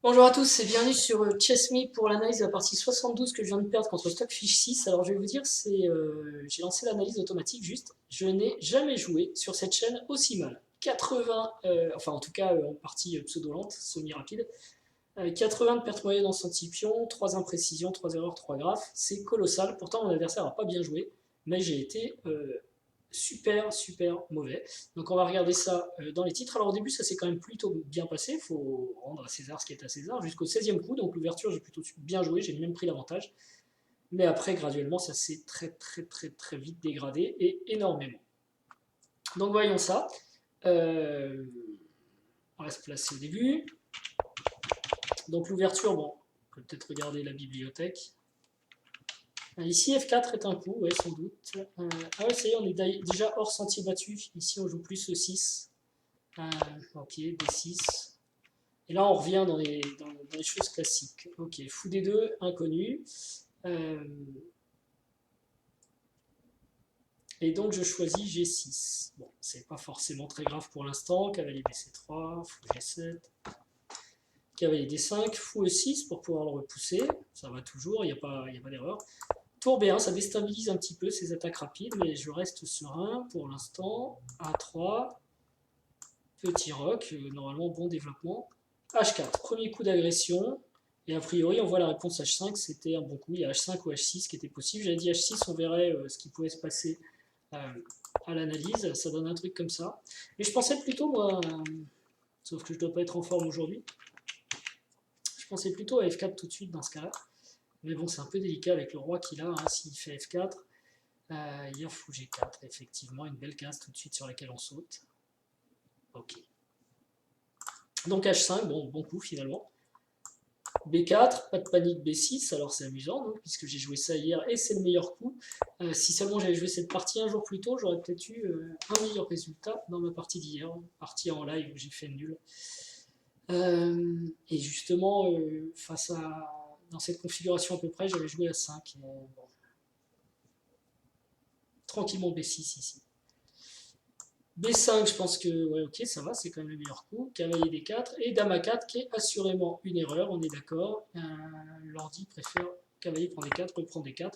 Bonjour à tous et bienvenue sur Chess.me pour l'analyse de la partie 72 que je viens de perdre contre Stockfish 6. Alors je vais vous dire, j'ai lancé l'analyse automatique juste. Je n'ai jamais joué sur cette chaîne aussi mal. 80, enfin en tout cas en partie pseudo-lente, semi-rapide. 80 de pertes moyennes en Scipion, 3 imprécisions, 3 erreurs, 3 graphes. C'est colossal. Pourtant mon adversaire n'a pas bien joué, mais j'ai été super mauvais. Donc on va regarder ça dans les titres. Alors au début ça s'est quand même plutôt bien passé, il faut rendre à César ce qui est à César, jusqu'au 16e coup, donc l'ouverture j'ai plutôt bien joué, j'ai même pris l'avantage. Mais après graduellement ça s'est très vite dégradé et énormément. Donc voyons ça. Euh, on va se placer au début. Donc l'ouverture, bon, on peut peut-être regarder la bibliothèque. Ici F4 est un coup, ouais sans doute. Ah ouais ça y est, on est déjà hors sentier battu. Ici on joue plus E6. Ok, D6. Et là, on revient dans les choses classiques. Ok, fou des deux, inconnu. Euh, et donc, je choisis G6. Bon, c'est pas forcément très grave pour l'instant. Cavalier BC3, fou G7. Cavalier D5, fou E6 pour pouvoir le repousser. Ça va toujours, il n'y a pas d'erreur. Tour B1, ça déstabilise un petit peu ces attaques rapides, mais je reste serein pour l'instant. A3, petit roc, normalement bon développement. H4, premier coup d'agression. Et a priori, on voit la réponse H5, c'était un bon coup. Il y a H5 ou H6 qui était possible. J'avais dit H6, on verrait ce qui pouvait se passer euh, à l'analyse. Ça donne un truc comme ça. Mais je pensais plutôt, moi, sauf que je ne dois pas être en forme aujourd'hui, je pensais plutôt à F4 tout de suite dans ce cas-là. Mais bon, c'est un peu délicat avec le roi qu'il a. Hein, s'il fait F4, il y a fou G4. Effectivement, une belle case tout de suite sur laquelle on saute. Ok. Donc H5, bon coup finalement. B4, pas de panique B6, alors c'est amusant, non, puisque j'ai joué ça hier et c'est le meilleur coup. Si seulement j'avais joué cette partie un jour plus tôt, j'aurais peut-être eu un meilleur résultat dans ma partie d'hier, partie en live où j'ai fait nul. Et justement, dans cette configuration à peu près, j'avais joué à 5. Bon, tranquillement B6 ici. B5, je pense que, ouais, ok, ça va, c'est quand même le meilleur coup. Cavalier D4 et Dame A4 qui est assurément une erreur, on est d'accord. L'ordi préfère cavalier prend D4, reprend D4.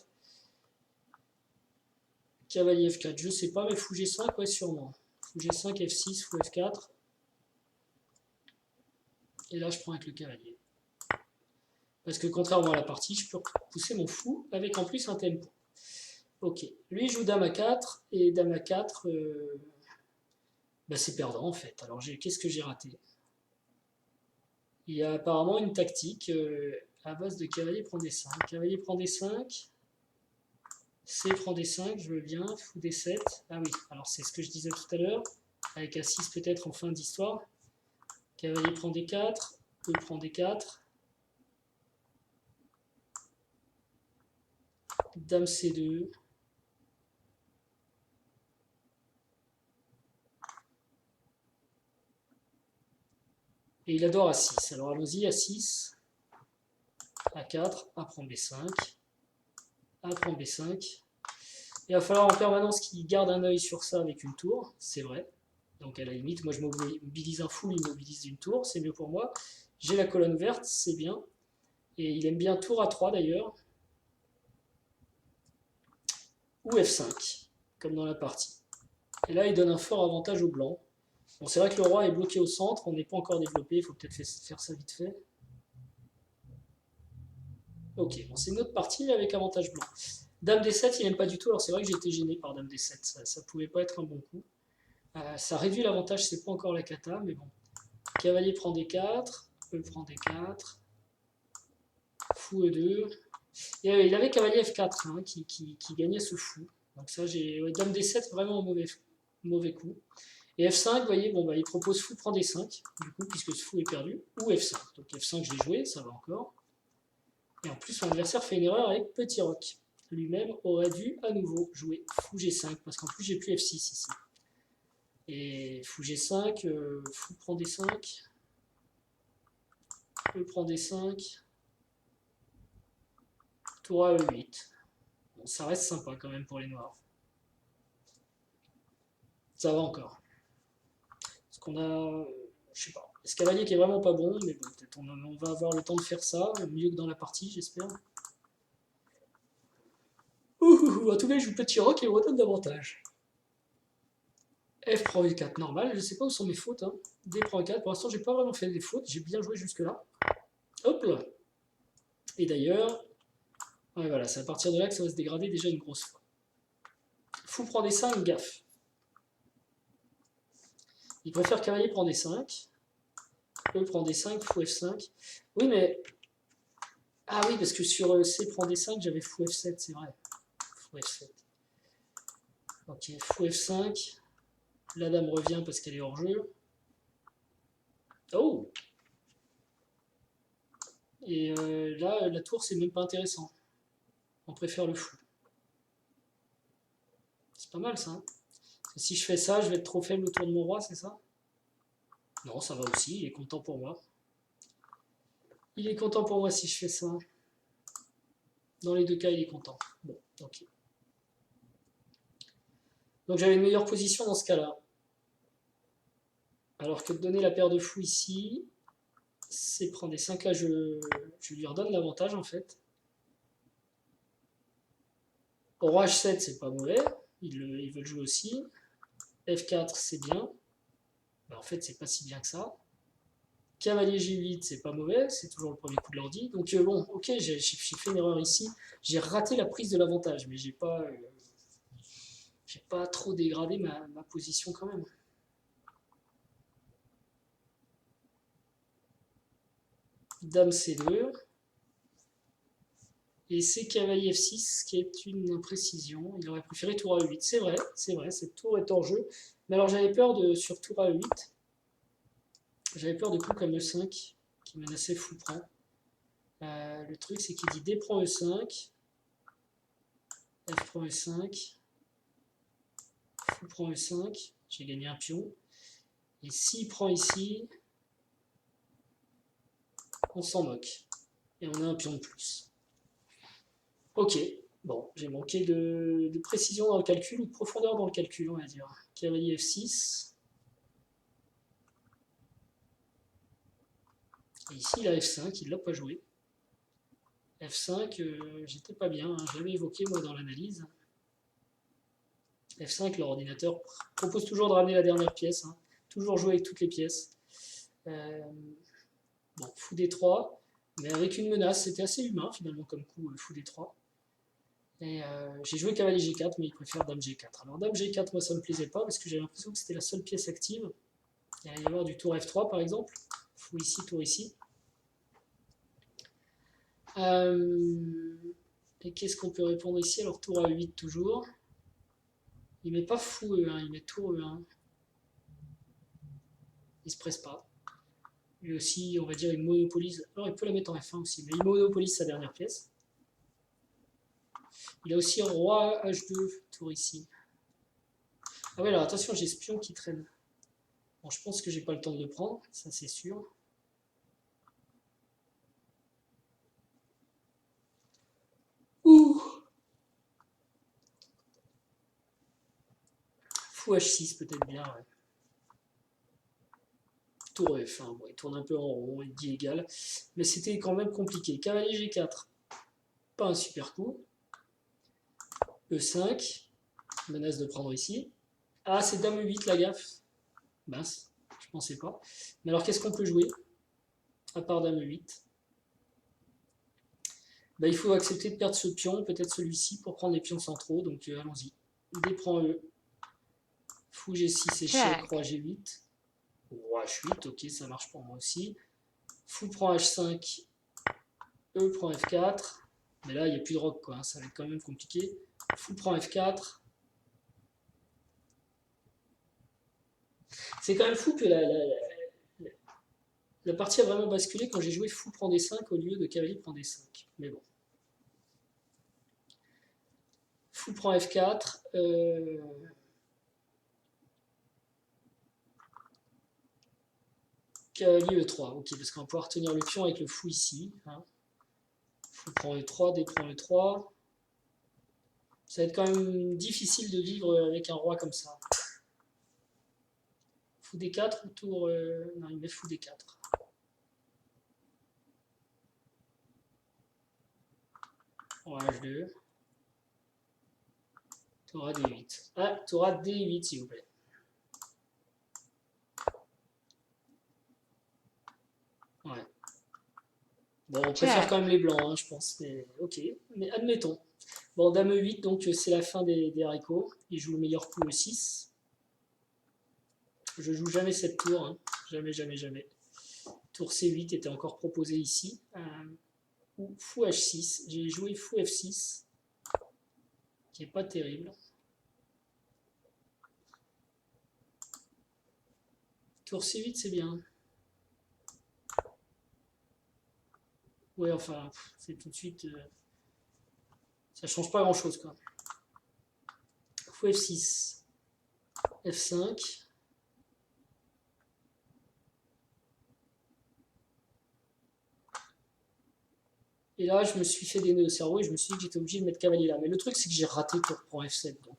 Cavalier F4, je sais pas, mais fou G5, ouais, sûrement. Fou G5, F6, fou F4. Et là, je prends avec le cavalier. Parce que contrairement à la partie, je peux pousser mon fou avec en plus un tempo. Ok, lui joue Dame A4, et Dame A4, bah, c'est perdant en fait. Alors qu'est-ce que j'ai raté? Il y a apparemment une tactique à base de cavalier prend D5. Cavalier prend D5, C prend D5, je veux bien, fou D7. Ah oui, alors c'est ce que je disais tout à l'heure, avec A6 peut-être en fin d'histoire. Cavalier prend D4, E prend D4, Dame C2. Et il adore A6. Alors allons-y, A6, A4, A prend B5, A prend B5. Il va falloir en permanence qu'il garde un œil sur ça avec une tour, c'est vrai. Donc à la limite, moi je mobilise un fou, il mobilise une tour, c'est mieux pour moi. J'ai la colonne verte, c'est bien. Et il aime bien tour A3 d'ailleurs. Ou F5, comme dans la partie. Et là, il donne un fort avantage au blanc. Bon, c'est vrai que le roi est bloqué au centre, on n'est pas encore développé, il faut peut-être faire ça vite fait. Ok, bon, c'est une autre partie, mais avec avantage blanc. Dame D7, il n'aime pas du tout, alors c'est vrai que j'ai été gêné par Dame D7, ça pouvait pas être un bon coup. Ça réduit l'avantage, c'est pas encore la cata, mais bon. Cavalier prend D4, E prend D4, fou E2. Et il avait cavalier F4 hein, qui gagnait ce fou. Donc ça, j'ai Dame D7, vraiment un mauvais coup. Et F5, vous voyez, bon, bah, il propose fou prend D5, du coup, puisque ce fou est perdu, ou F5. Donc F5, je l'ai joué, ça va encore. Et en plus, son adversaire fait une erreur avec petit roc. Lui-même aurait dû à nouveau jouer fou G5, parce qu'en plus, j'ai plus F6 ici. Et fou G5, fou prend D5, E prend D5, tour à E8. Bon, ça reste sympa quand même pour les noirs. Ça va encore. Parce qu'on a. je sais pas. Ce cavalier qui est vraiment pas bon, mais bon, peut-être on va avoir le temps de faire ça, mieux que dans la partie, j'espère. En tout cas, je joue petit roc et il redonne davantage. F prend E4 normal, je sais pas où sont mes fautes. Hein. D prend E4, pour l'instant j'ai pas vraiment fait des fautes, j'ai bien joué jusque là. Hop là. Et d'ailleurs, ouais, voilà, c'est à partir de là que ça va se dégrader déjà une grosse fois. Fou prend D5, gaffe. Il préfère cavalier prend D5. E prend D5, fou F5. Oui mais... Ah oui, parce que sur C prend D5, j'avais fou F7, c'est vrai. Fou F7. Ok, fou F5. La dame revient parce qu'elle est hors jeu. Oh! Et là, la tour, c'est même pas intéressant. On préfère le fou. C'est pas mal ça. Hein, parce que si je fais ça, je vais être trop faible autour de mon roi, c'est ça? Non, ça va aussi, il est content pour moi. Il est content pour moi si je fais ça. Dans les deux cas, il est content. Bon, ok. Donc j'avais une meilleure position dans ce cas-là. Alors que de donner la paire de fous ici, c'est prendre des 5 là, je lui redonne l'avantage en fait. Roi H7, c'est pas mauvais. Ils veulent jouer aussi. F4, c'est bien. Ben, en fait, c'est pas si bien que ça. Cavalier G8, c'est pas mauvais. C'est toujours le premier coup de l'ordi. Donc bon, ok, j'ai fait une erreur ici. J'ai raté la prise de l'avantage, mais j'ai pas trop dégradé ma position quand même. Dame C2. Et c'est cavalier F6 qui est une imprécision. Il aurait préféré tour A8. C'est vrai, cette tour est hors jeu. Mais alors j'avais peur sur tour A8. J'avais peur de coups comme E5 qui menaçait fou prend. Le truc c'est qu'il dit D prend E5. F prend E5. Fou prend E5. J'ai gagné un pion. Et s'il prend ici, on s'en moque. Et on a un pion de plus. Ok, bon, j'ai manqué de précision dans le calcul, ou de profondeur dans le calcul, on va dire. Cavalier F6. Et ici, il a F5, il ne l'a pas joué. F5, j'étais pas bien, hein, je l'avais évoqué moi dans l'analyse. F5, l'ordinateur propose toujours de ramener la dernière pièce, hein, toujours jouer avec toutes les pièces. Bon, fou D3, mais avec une menace, c'était assez humain finalement comme coup, fou D3. Et j'ai joué cavalier G4, mais il préfère dame G4. Alors dame G4, moi ça me plaisait pas, parce que j'avais l'impression que c'était la seule pièce active. Il allait y avoir du tour F3 par exemple, fou ici, tour ici. Et qu'est-ce qu'on peut répondre ici? Alors tour A8 toujours. Il met pas fou E1, il met tour E1. Il se presse pas. Lui aussi, on va dire, il monopolise. Alors il peut la mettre en F1 aussi, mais il monopolise sa dernière pièce. Il a aussi roi H2, tour ici. Ah ouais, alors attention, j'ai ce pion qui traîne. Bon, je pense que j'ai pas le temps de le prendre, ça c'est sûr. Ouh! Fou H6 peut-être bien, ouais. Tour F1, bon, il tourne un peu en rond, il dit égal, mais c'était quand même compliqué. Cavalier G4, pas un super coup. E5, menace de prendre ici. Ah, c'est dame E8 la gaffe. Mince, je pensais pas. Mais alors qu'est-ce qu'on peut jouer à part dame E8? Bah, il faut accepter de perdre ce pion, peut-être celui-ci, pour prendre les pions centraux, donc allons-y. D prend E. Fou G6 échec, roi G8. Roi H8, ok, ça marche pour moi aussi. Fou prend H5, E prend F4. Mais là, il n'y a plus de roc, quoi, hein, ça va être quand même compliqué. Fou prend F4. C'est quand même fou que la partie a vraiment basculé quand j'ai joué fou prend D5 au lieu de cavalier prend D5. Mais bon. Fou prend F4. Cavalier E3. Ok, parce qu'on va pouvoir tenir le pion avec le fou ici. Hein. Fou prend E3, D prend E3. Ça va être quand même difficile de vivre avec un roi comme ça. Fou D4 ou tour... non, il met fou D4. Roi H2. Tour D8. Ah, tour D8 s'il vous plaît. Ouais. Bon, on préfère quand même les blancs, hein, je pense. Mais, ok, mais admettons. Bon, dame E8, donc c'est la fin des haricots. Il joue le meilleur coup E6. Je joue jamais cette tour. Hein. Jamais, jamais, jamais. Tour C8 était encore proposé ici. Ou fou H6. J'ai joué fou F6. Qui est pas terrible. Tour C8, c'est bien. Ouais, enfin, c'est tout de suite... ça change pas grand-chose, quoi. Fou F6. F5. Et là, je me suis fait des nœuds au cerveau et je me suis dit que j'étais obligé de mettre cavalier là. Mais le truc, c'est que j'ai raté tour prend F7. Donc,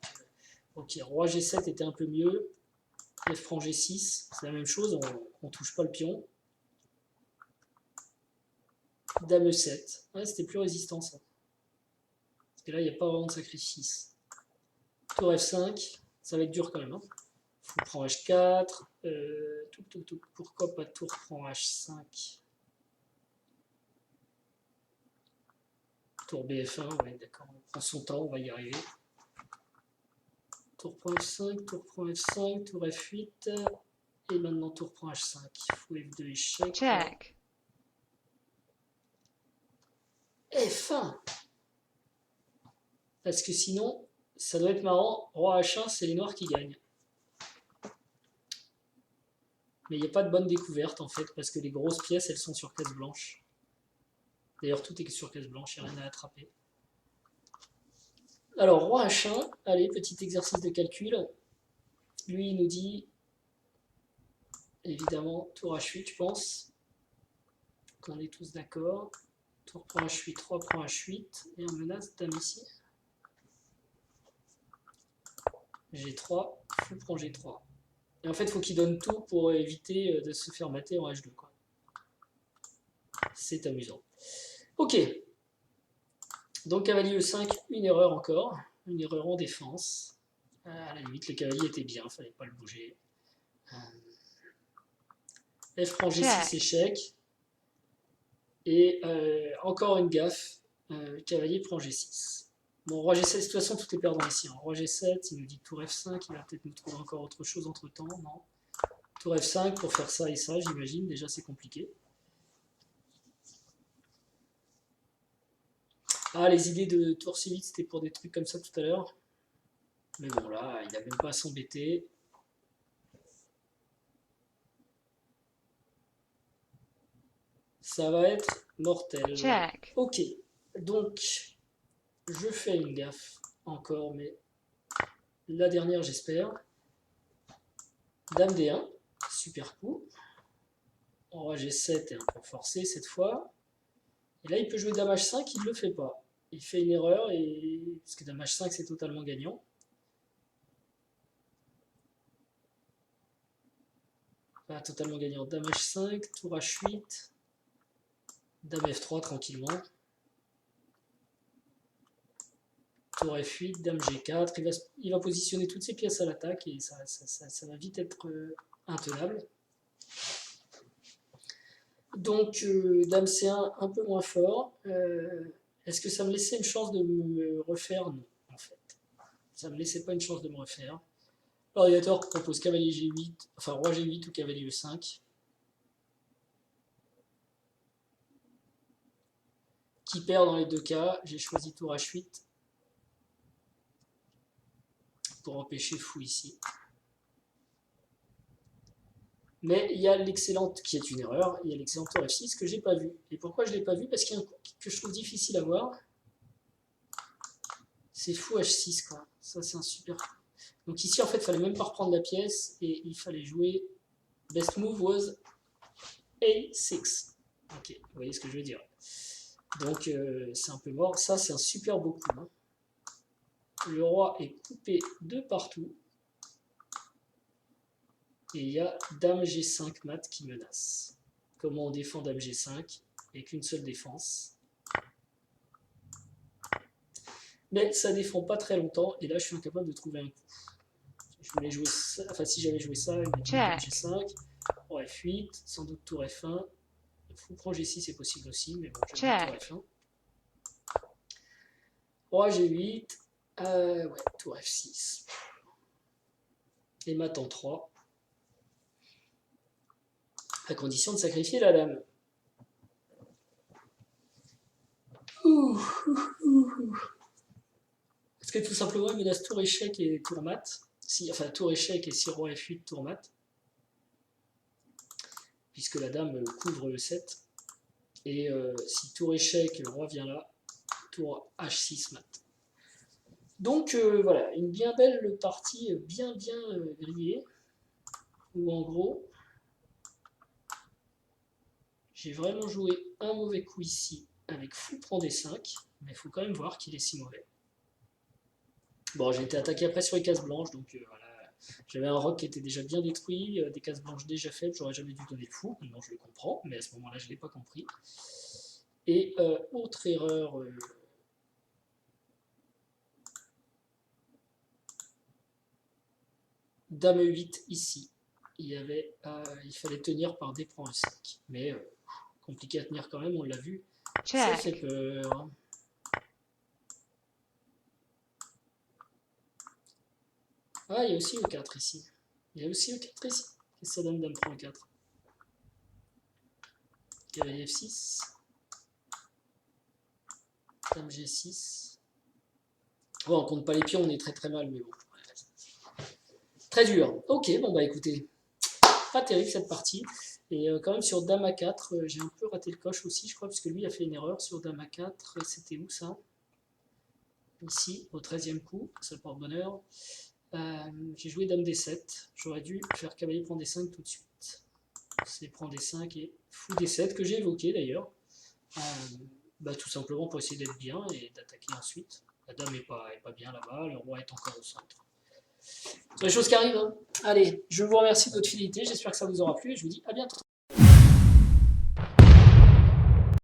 ok, roi G7 était un peu mieux. F prend G6, c'est la même chose, on touche pas le pion. Dame E7. Ouais, c'était plus résistant ça. Parce que là, il n'y a pas vraiment de sacrifice. Tour F5, ça va être dur quand même. Hein. Fou prend H4. Pourquoi pas tour prend H5? Tour BF1, ouais, d'accord. On prend son temps, on va y arriver. Tour prend F5, tour prend F5, tour F8. Et maintenant tour prend H5. Fou F2 échec. Check. F1. Parce que sinon, ça doit être marrant. Roi H1, c'est les noirs qui gagnent. Mais il n'y a pas de bonne découverte en fait, parce que les grosses pièces, elles sont sur case blanche. D'ailleurs, tout est sur case blanche, il n'y a rien à attraper. Alors, roi H1, allez, petit exercice de calcul. Lui, il nous dit, évidemment, tour H8, je pense. Qu'on est tous d'accord. Tour prend H8, roi prend H8, et on menace dame ici. G3, fou prend G3. Et en fait, il faut qu'il donne tout pour éviter de se faire mater en H2. C'est amusant. Ok. Donc cavalier E5, une erreur encore. Une erreur en défense. À la limite, le cavalier était bien, il ne fallait pas le bouger. F prend G6, échec. Et encore une gaffe. Cavalier prend G6. Bon, roi G7, de toute façon, tout est perdant ici. Hein. Roi G7, il nous dit tour F5, il va peut-être nous trouver encore autre chose entre temps. Non. Tour F5 pour faire ça et ça, j'imagine. Déjà, c'est compliqué. Ah, les idées de tour C8, c'était pour des trucs comme ça tout à l'heure. Mais bon, là, il n'a même pas à s'embêter. Ça va être mortel. Check. Ok, donc, je fais une gaffe encore, mais la dernière, j'espère. Dame D1, super coup. Roi G7 est un peu forcé cette fois. Et là, il peut jouer Dame H5, il ne le fait pas. Il fait une erreur, parce que Dame H5, c'est totalement gagnant. Pas totalement gagnant. Dame H5, tour H8. Dame F3 tranquillement. Tour F8, Dame G4. Il va positionner toutes ses pièces à l'attaque et ça va vite être intenable. Donc, Dame C1 un peu moins fort. Est-ce que ça me laissait une chance de me refaire? Non, en fait. Ça ne me laissait pas une chance de me refaire. L'ordinateur propose cavalier G8, enfin roi G8 ou cavalier E5. Qui perd dans les deux cas. J'ai choisi tour H8 pour empêcher fou ici. Mais il y a l'excellente, qui est une erreur, il y a l'excellente tour F6 que j'ai pas vu. Et pourquoi je l'ai pas vu? Parce qu'il y a un coup que je trouve difficile à voir. C'est fou H6 quoi. Ça c'est un super coup. Donc ici en fait il fallait même pas reprendre la pièce et il fallait jouer best move was A6. Ok, vous voyez ce que je veux dire. Donc c'est un peu mort. Ça c'est un super beau coup. Hein. Le roi est coupé de partout. Et il y a Dame G5 mat qui menace. Comment on défend Dame G5 avec une seule défense. Mais ça défend pas très longtemps, et là je suis incapable de trouver un coup. Je voulais jouer ça, enfin si j'avais joué ça, il m'a dit Dame G5, roi F8, sans doute tour F1. Fou prend G6 c'est possible aussi, mais bon, je vais tour F1. Roi G8, ouais, tour F6. Et mat en 3. À condition de sacrifier la dame. Parce que tout simplement, il menace tour échec et tour mat. Enfin, tour échec et si roi F8, tour mat. Puisque la dame couvre le 7. Et si tour échec, le roi vient là, tour H6 mat. Donc voilà, une bien belle partie, bien grillée. Où en gros, j'ai vraiment joué un mauvais coup ici avec fou prend D5, mais il faut quand même voir qu'il est si mauvais. Bon, j'ai été attaqué après sur les cases blanches, donc voilà. J'avais un roc qui était déjà bien détruit, des cases blanches déjà faibles, j'aurais jamais dû donner fou, maintenant je le comprends, mais à ce moment-là je ne l'ai pas compris. Et autre erreur, Dame 8 ici, il fallait tenir par D prend E5, mais compliqué à tenir quand même, on l'a vu, ça fait peur. Ah, il y a aussi E4 ici. Il y a aussi E4 ici. Qu'est-ce que ça donne Dame prend E4? Cavalier F6. Dame G6. Bon, on compte pas les pions, on est très mal, mais bon. Très dur. Ok, bon bah écoutez, pas terrible cette partie. Et quand même sur Dame A4, j'ai un peu raté le coche aussi, je crois, parce que lui a fait une erreur sur Dame A4. C'était où ça? Ici, au 13e coup, ça porte bonheur. J'ai joué Dame D7. J'aurais dû faire cavalier prend D5 tout de suite. C'est prend D5 et fou D7 que j'ai évoqué d'ailleurs. Tout simplement pour essayer d'être bien et d'attaquer ensuite. La dame n'est pas bien là-bas, le roi est encore au centre. C'est des choses qui arrivent. Hein. Allez, je vous remercie de votre fidélité, j'espère que ça vous aura plu et je vous dis à bientôt.